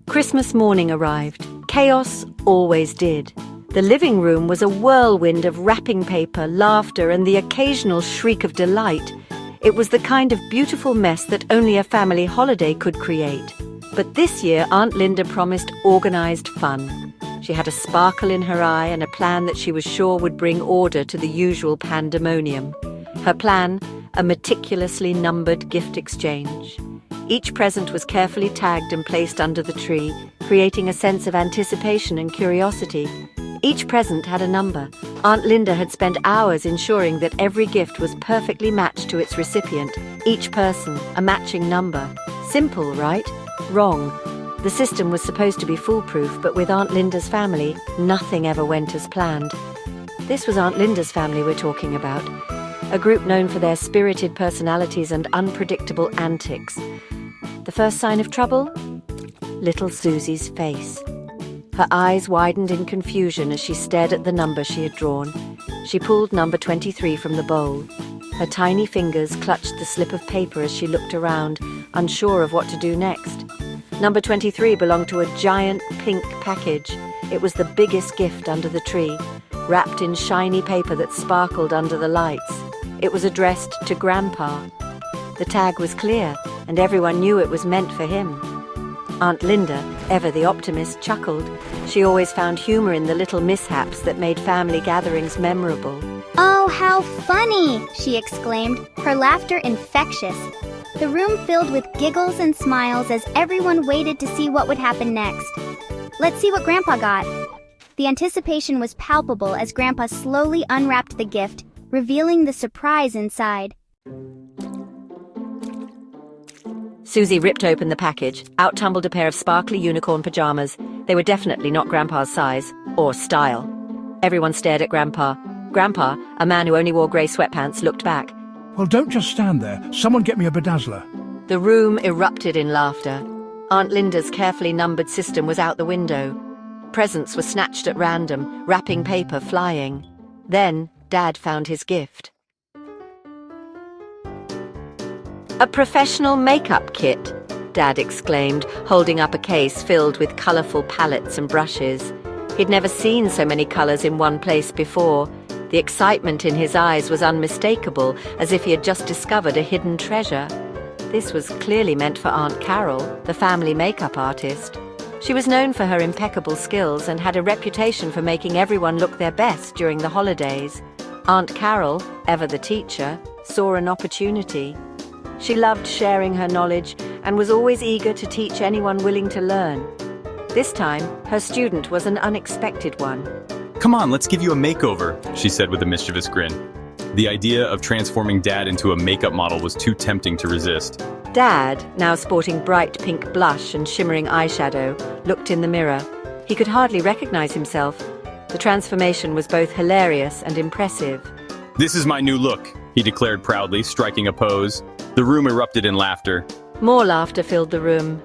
Christmas morning arrived. Chaos always did. The living room was a whirlwind of wrapping paper, laughter, and the occasional shriek of delight. It was the kind of beautiful mess that only a family holiday could create. But this year, Aunt Linda promised organized fun. She had a sparkle in her eye and a plan that she was sure would bring order to the usual pandemonium. Her plan, a meticulously numbered gift exchange. Each present was carefully tagged and placed under the tree, creating a sense of anticipation and curiosity. Each present had a number. Aunt Linda had spent hours ensuring that every gift was perfectly matched to its recipient. Each person, a matching number. Simple, right? Wrong. The system was supposed to be foolproof, but with Aunt Linda's family, nothing ever went as planned. This was Aunt Linda's family we're talking about. A group known for their spirited personalities and unpredictable antics. The first sign of trouble? Little Susie's face. Her eyes widened in confusion as she stared at the number she had drawn. She pulled number 23 from the bowl. Her tiny fingers clutched the slip of paper as she looked around, unsure of what to do next. Number 23 belonged to a giant pink package. It was the biggest gift under the tree, wrapped in shiny paper that sparkled under the lights. It was addressed to Grandpa. The tag was clear, and everyone knew it was meant for him. Aunt Linda, ever the optimist, chuckled. She always found humor in the little mishaps that made family gatherings memorable. "Oh, how funny!" she exclaimed, her laughter infectious. The room filled with giggles and smiles as everyone waited to see what would happen next. "Let's see what Grandpa got." The anticipation was palpable as Grandpa slowly unwrapped the gift, revealing the surprise inside. Susie ripped open the package. Out tumbled a pair of sparkly unicorn pajamas. They were definitely not Grandpa's size, or style. Everyone stared at Grandpa. Grandpa, a man who only wore grey sweatpants, looked back. Well, don't just stand there. Someone get me a bedazzler. The room erupted in laughter. Aunt Linda's carefully numbered system was out the window. Presents were snatched at random, wrapping paper flying. Then, Dad found his gift. "A professional makeup kit," Dad exclaimed, holding up a case filled with colourful palettes and brushes. He'd never seen so many colours in one place before. The excitement in his eyes was unmistakable, as if he had just discovered a hidden treasure. This was clearly meant for Aunt Carol, the family makeup artist. She was known for her impeccable skills and had a reputation for making everyone look their best during the holidays. Aunt Carol, ever the teacher, saw an opportunity. She loved sharing her knowledge and was always eager to teach anyone willing to learn. This time, her student was an unexpected one. "Come on, let's give you a makeover," she said with a mischievous grin. The idea of transforming Dad into a makeup model was too tempting to resist. Dad, now sporting bright pink blush and shimmering eyeshadow, looked in the mirror. He could hardly recognize himself. The transformation was both hilarious and impressive. "This is my new look," he declared proudly, striking a pose. The room erupted in laughter. More laughter filled the room.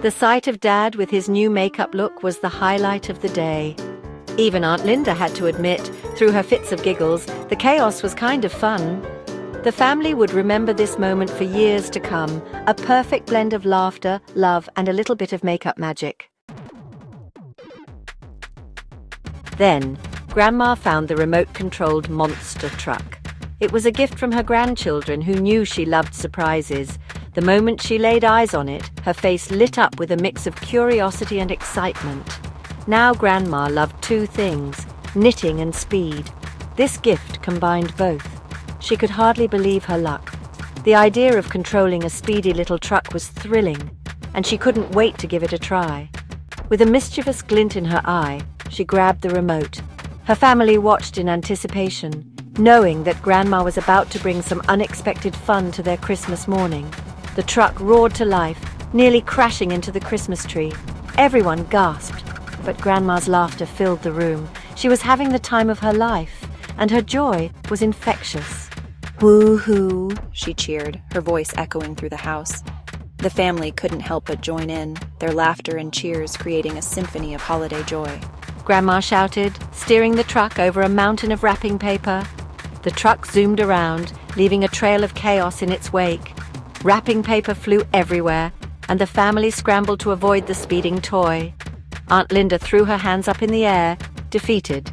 The sight of Dad with his new makeup look was the highlight of the day. Even Aunt Linda had to admit, through her fits of giggles, the chaos was kind of fun. The family would remember this moment for years to come, a perfect blend of laughter, love, and a little bit of makeup magic. Then, Grandma found the remote-controlled monster truck. It was a gift from her grandchildren who knew she loved surprises. The moment she laid eyes on it, her face lit up with a mix of curiosity and excitement. Now Grandma loved two things, knitting and speed. This gift combined both. She could hardly believe her luck. The idea of controlling a speedy little truck was thrilling, and she couldn't wait to give it a try. With a mischievous glint in her eye, she grabbed the remote. Her family watched in anticipation, knowing that Grandma was about to bring some unexpected fun to their Christmas morning. The truck roared to life, nearly crashing into the Christmas tree. Everyone gasped, but Grandma's laughter filled the room. She was having the time of her life, and her joy was infectious. "Woo-hoo," she cheered, her voice echoing through the house. The family couldn't help but join in, their laughter and cheers creating a symphony of holiday joy. Grandma shouted, steering the truck over a mountain of wrapping paper. The truck zoomed around, leaving a trail of chaos in its wake. Wrapping paper flew everywhere. and the family scrambled to avoid the speeding toy. Aunt Linda threw her hands up in the air, defeated.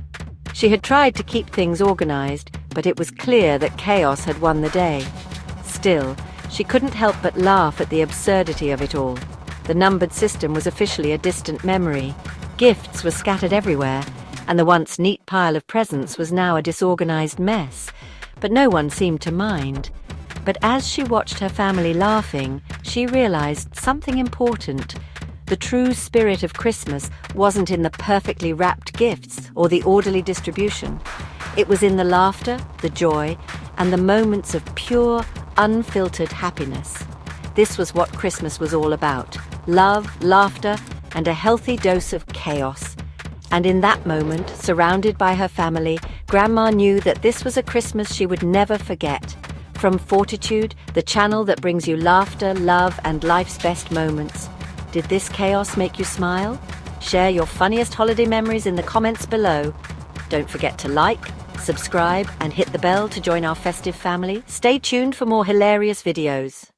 She had tried to keep things organized, but it was clear that chaos had won the day. Still, she couldn't help but laugh at the absurdity of it all. The numbered system was officially a distant memory. Gifts were scattered everywhere, and the once neat pile of presents was now a disorganized mess. But no one seemed to mind. But as she watched her family laughing, she realized something important. The true spirit of Christmas wasn't in the perfectly wrapped gifts or the orderly distribution. It was in the laughter, the joy, and the moments of pure, unfiltered happiness. This was what Christmas was all about: love, laughter, and a healthy dose of chaos. And in that moment, surrounded by her family, Grandma knew that this was a Christmas she would never forget. From Fortitude, the channel that brings you laughter, love, and life's best moments. Did this chaos make you smile? Share your funniest holiday memories in the comments below. Don't forget to like, subscribe, and hit the bell to join our festive family. Stay tuned for more hilarious videos.